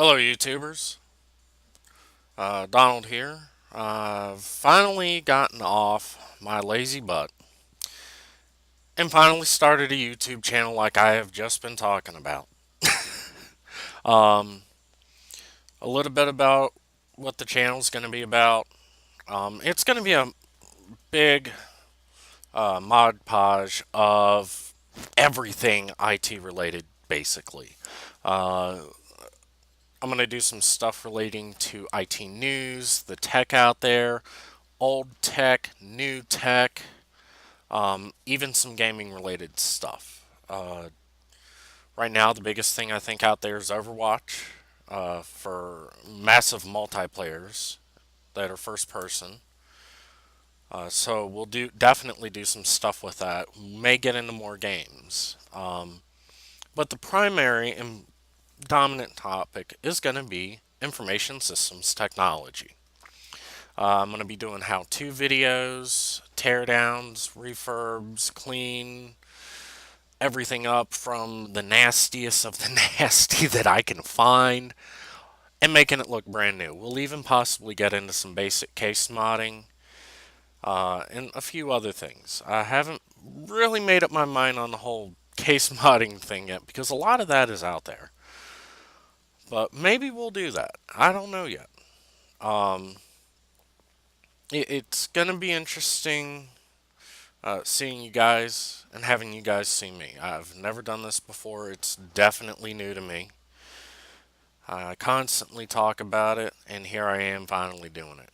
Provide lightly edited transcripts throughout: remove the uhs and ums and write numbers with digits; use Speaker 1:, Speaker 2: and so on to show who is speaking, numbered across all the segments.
Speaker 1: Hello, YouTubers. Donald here. I've finally gotten off my lazy butt and finally started a YouTube channel like I have just been talking about. Um, a little bit about what the channel is going to be about. It's going to be a big mod podge of everything IT related, basically. Uh, I'm going to do some stuff relating to IT news, the tech out there, old tech, new tech, even some gaming related stuff. Right now, the biggest thing I think out there is Overwatch for massive multiplayers that are first person. So we'll definitely do some stuff with that. We may get into more games, but the primary and dominant topic is going to be information systems technology. I'm going to be doing how-to videos, teardowns, refurbs, clean, everything up from the nastiest of the nasty that I can find and making it look brand new. We'll even possibly get into some basic case modding and a few other things. I haven't really made up my mind on the whole case modding thing yet because a lot of that is out there. But maybe we'll do that. I don't know yet. Um, it's going to be interesting seeing you guys and having you guys see me. I've never done this before. It's definitely new to me. I constantly talk about it, and here I am finally doing it.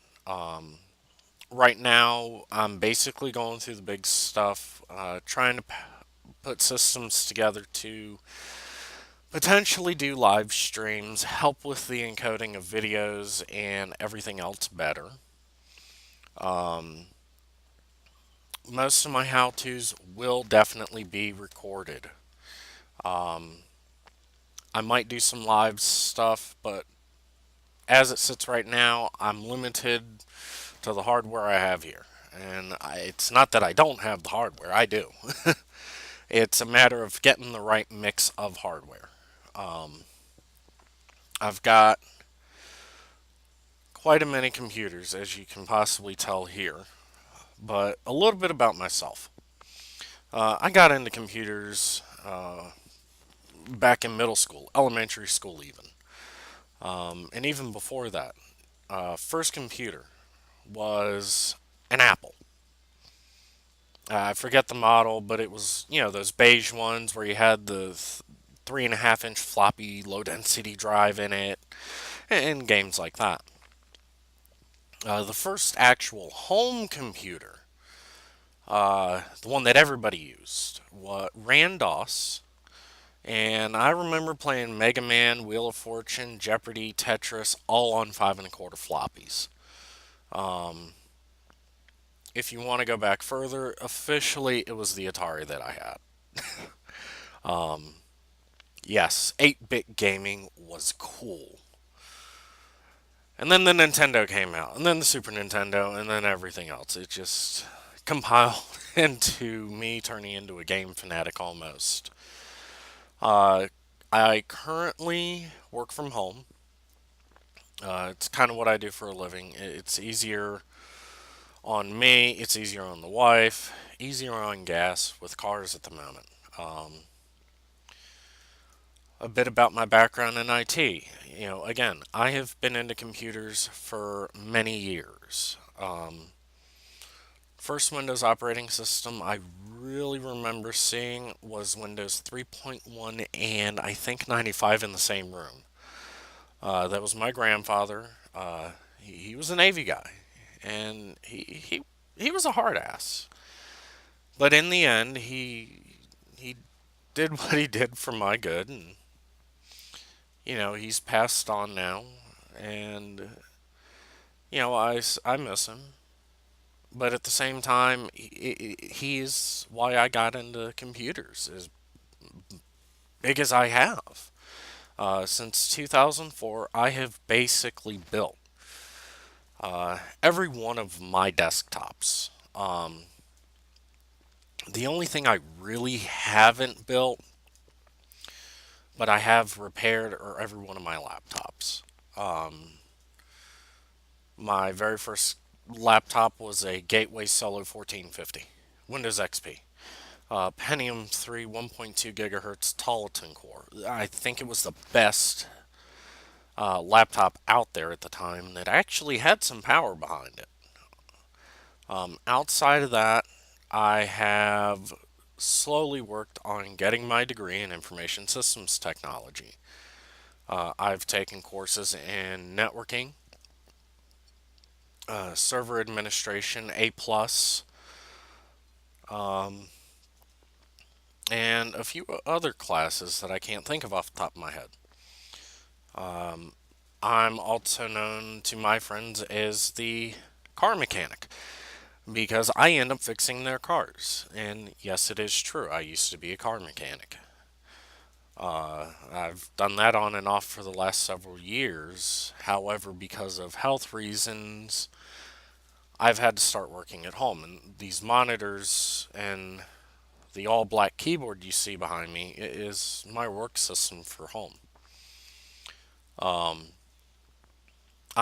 Speaker 1: Right now, I'm basically going through the big stuff, trying to put systems together to potentially do live streams, help with the encoding of videos, and everything else better. Um, most of my how-tos will definitely be recorded. Um, I might do some live stuff, but as it sits right now, I'm limited to the hardware I have here. And it's not that I don't have the hardware, I do. It's a matter of getting the right mix of hardware. Um, I've got quite a many computers, as you can possibly tell here, but a little bit about myself. I got into computers back in middle school, elementary school, even. And even before that, first computer was an Apple. I forget the model, but it was, those beige ones where you had the 3.5 inch floppy low density drive in it, and games like that. The first actual home computer, the one that everybody used, ran DOS, and I remember playing Mega Man, Wheel of Fortune, Jeopardy, Tetris, all on 5.25 floppies. Um, if you want to go back further, officially it was the Atari that I had. Yes, 8-bit gaming was cool. And then the Nintendo came out, and then the Super Nintendo, and then everything else. It just compiled into me turning into a game fanatic almost. Uh, I currently work from home. It's kind of what I do for a living. It's easier on me, it's easier on the wife, easier on gas with cars at the moment. A bit about my background in IT. Again, I have been into computers for many years. First Windows operating system I really remember seeing was Windows 3.1 and I think 95 in the same room. That was my grandfather. He was a Navy guy, and he was a hard ass. But in the end, he did what he did for my good, and he's passed on now, and I miss him. But at the same time, he's why I got into computers as big as I have. Since 2004, I have basically built every one of my desktops. The only thing I really haven't built but I have repaired every one of my laptops. My very first laptop was a Gateway Solo 1450, Windows XP. Pentium 3 1.2 gigahertz Tolatin core. I think it was the best laptop out there at the time that actually had some power behind it. Outside of that, I have slowly worked on getting my degree in information systems technology. I've taken courses in networking, server administration, A plus, and a few other classes that I can't think of off the top of my head. I'm also known to my friends as the car mechanic because I end up fixing their cars. And yes, it is true. I used to be a car mechanic. I've done that on and off for the last several years. However, because of health reasons, I've had to start working at home. And these monitors and the all black keyboard you see behind me is my work system for home. I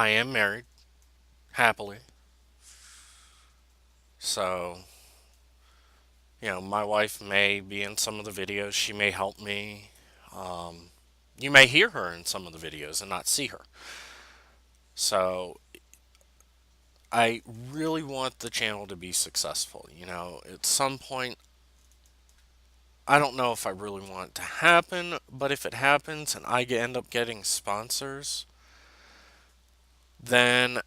Speaker 1: am married, happily. So, my wife may be in some of the videos. She may help me. You may hear her in some of the videos and not see her. So, I really want the channel to be successful. At some point, I don't know if I really want it to happen, but if it happens and end up getting sponsors, then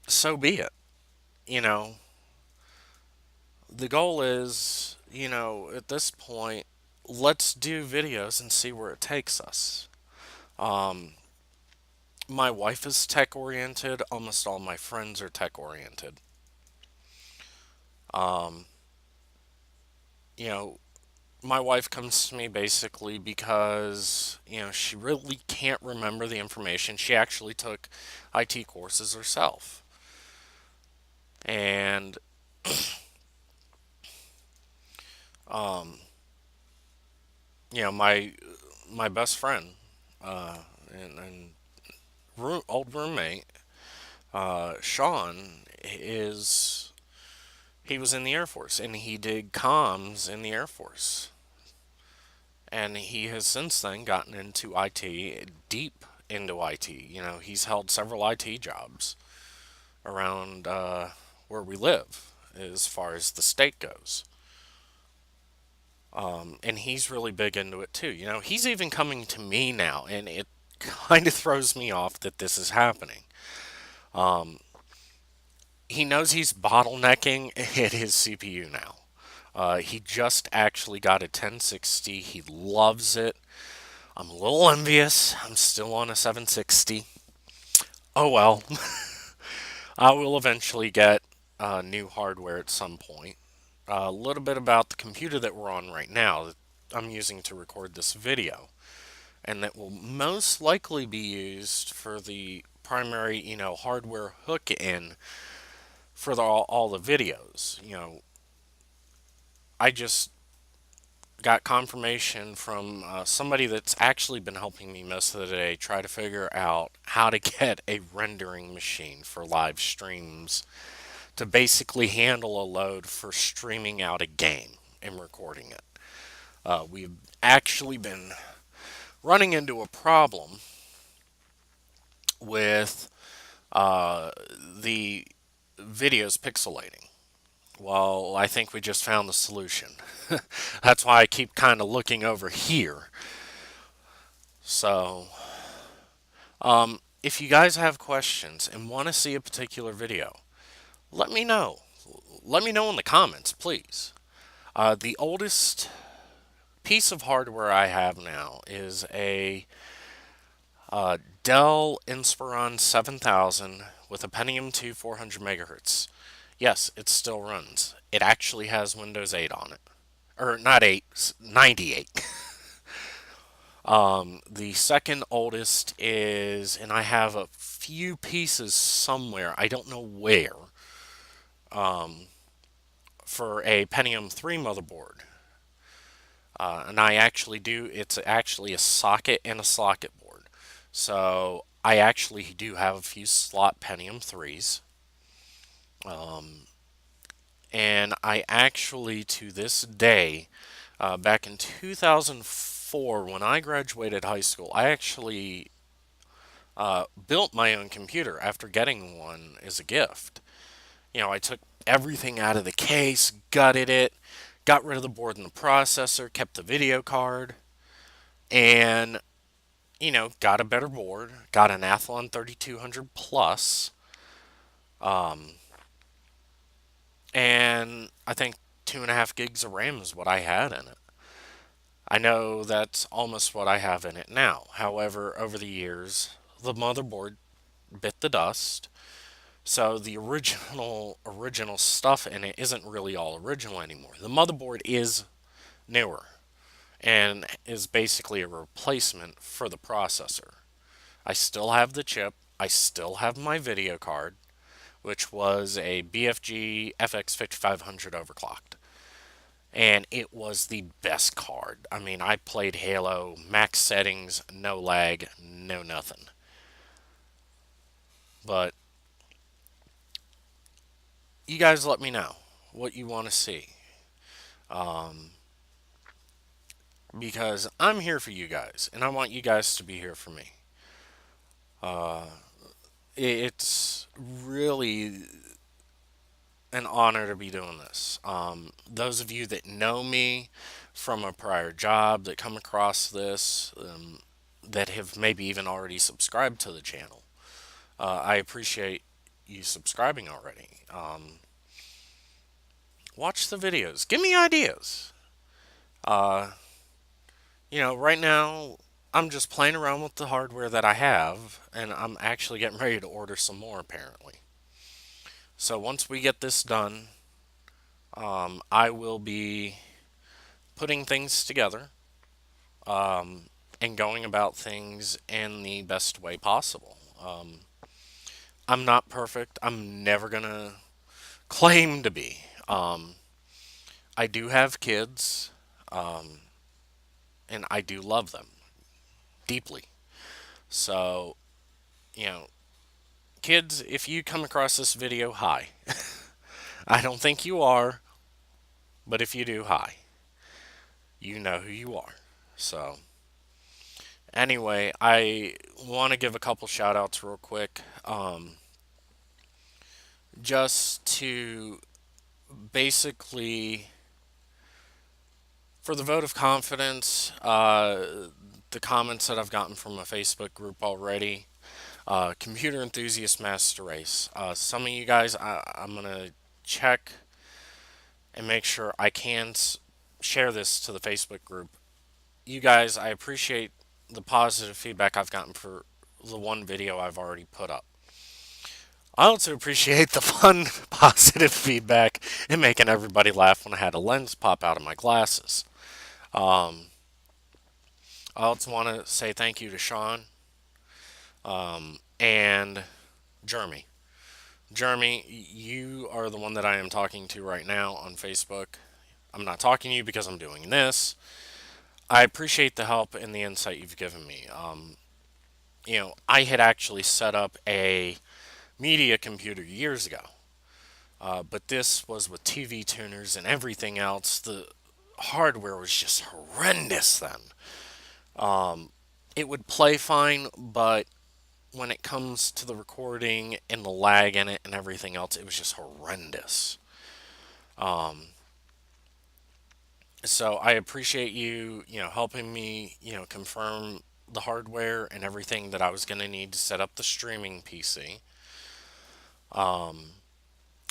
Speaker 1: so be it. You know, the goal is, at this point, let's do videos and see where it takes us. Um, my wife is tech oriented. Almost all my friends are tech oriented. Um, you know, my wife comes to me basically because, she really can't remember the information. She actually took IT courses herself. And, um, my best friend, and old roommate, Sean, he was in the Air Force and he did comms in the Air Force. And he has since then gotten into IT, deep into IT. He's held several IT jobs around where we live as far as the state goes. And he's really big into it too. He's even coming to me now, and it kind of throws me off that this is happening. Um, he knows he's bottlenecking at his CPU now. He just actually got a 1060. He loves it. I'm a little envious. I'm still on a 760. Oh well. I will eventually get new hardware at some point. A little bit about the computer that we're on right now that I'm using to record this video, and that will most likely be used for the primary, hardware hook in for all the videos. I just got confirmation from somebody that's actually been helping me most of the day try to figure out how to get a rendering machine for live streams to basically handle a load for streaming out a game and recording it. We've actually been running into a problem with the videos pixelating. Well, I think we just found the solution. That's why I keep kind of looking over here. So, if you guys have questions and want to see a particular video, let me know. Let me know in the comments, please. The oldest piece of hardware I have now is a Dell Inspiron 7000 with a Pentium 2 400 megahertz. Yes, it still runs. It actually has Windows 8 on it. Or not 8, 98. The second oldest is, and I have a few pieces somewhere, I don't know where, for a Pentium 3 motherboard. And I actually do. It's actually a socket and a socket board. So I actually do have a few slot Pentium 3s. And I actually, to this day, back in 2004, when I graduated high school, I actually built my own computer after getting one as a gift. I took everything out of the case, gutted it, got rid of the board and the processor, kept the video card, and got a better board, got an Athlon 3200 Plus, and I think 2.5 gigs of RAM is what I had in it. I know that's almost what I have in it now. However, over the years, the motherboard bit the dust. So the original stuff in it isn't really all original anymore. The motherboard is newer and is basically a replacement for the processor. I still have the chip. I still have my video card, which was a BFG FX 5500 overclocked. And it was the best card. I mean, I played Halo, max settings, no lag, no nothing. But you guys let me know what you want to see. Um, because I'm here for you guys, and I want you guys to be here for me. It's really an honor to be doing this. Those of you that know me from a prior job that come across this, that have maybe even already subscribed to the channel, I appreciate you subscribing already. Watch the videos. Give me ideas. Uh, right now, I'm just playing around with the hardware that I have, and I'm actually getting ready to order some more, apparently. So once we get this done, I will be putting things together and going about things in the best way possible. I'm not perfect. I'm never going to claim to be. I do have kids, and I do love them deeply. So, you know, kids, if you come across this video, hi. I don't think you are, but if you do, hi. You know who you are. So, anyway, I want to give a couple shout outs real quick. Just to basically, for the vote of confidence, the comments that I've gotten from a Facebook group already, Computer Enthusiast Master Race. Some of you guys, I'm going to check and make sure I can share this to the Facebook group. You guys, I appreciate the positive feedback I've gotten for the one video I've already put up. I also appreciate the fun, positive feedback and making everybody laugh when I had a lens pop out of my glasses. Um, I also want to say thank you to Sean and Jeremy. Jeremy, you are the one that I am talking to right now on Facebook. I'm not talking to you because I'm doing this. I appreciate the help and the insight you've given me. I had actually set up a media computer years ago, but this was with TV tuners and everything else. The hardware was just horrendous then. It would play fine, but when it comes to the recording and the lag in it and everything else, it was just horrendous. So I appreciate you, helping me, confirm the hardware and everything that I was going to need to set up the streaming PC.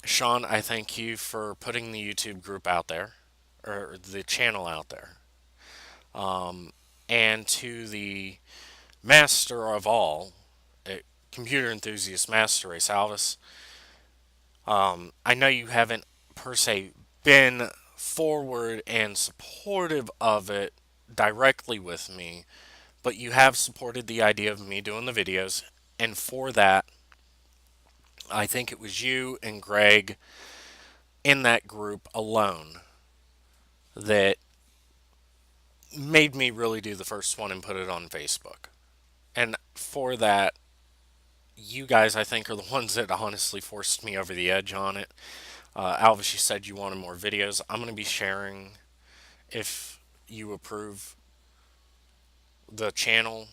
Speaker 1: Sean, I thank you for putting the YouTube group out there, or the channel out there. And to the master of all, computer enthusiast master race, Alvis, I know you haven't per se been forward and supportive of it directly with me, but you have supported the idea of me doing the videos. And for that, I think it was you and Greg in that group alone that made me really do the first one and put it on Facebook. And for that, you guys, I think, are the ones that honestly forced me over the edge on it. Alvis, you said you wanted more videos. I'm going to be sharing, if you approve, the channel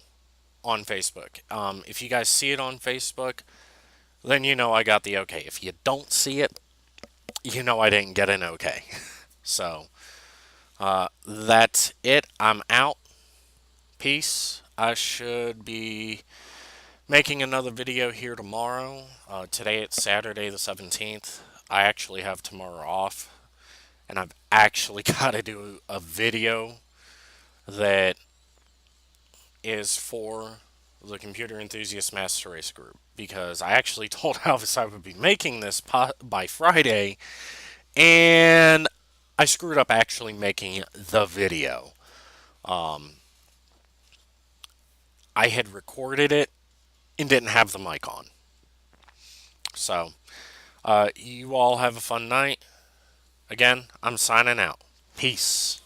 Speaker 1: on Facebook. If you guys see it on Facebook, then you know I got the okay. If you don't see it, you know I didn't get an okay. So, that's it. I'm out. Peace. I should be making another video here tomorrow. Today it's Saturday the 17th. I actually have tomorrow off, and I've actually got to do a video that is for the Computer Enthusiast Master Race Group, because I actually told Alvis I would be making this by Friday, and I screwed up actually making the video. I had recorded it and didn't have the mic on. So, you all have a fun night. Again, I'm signing out. Peace.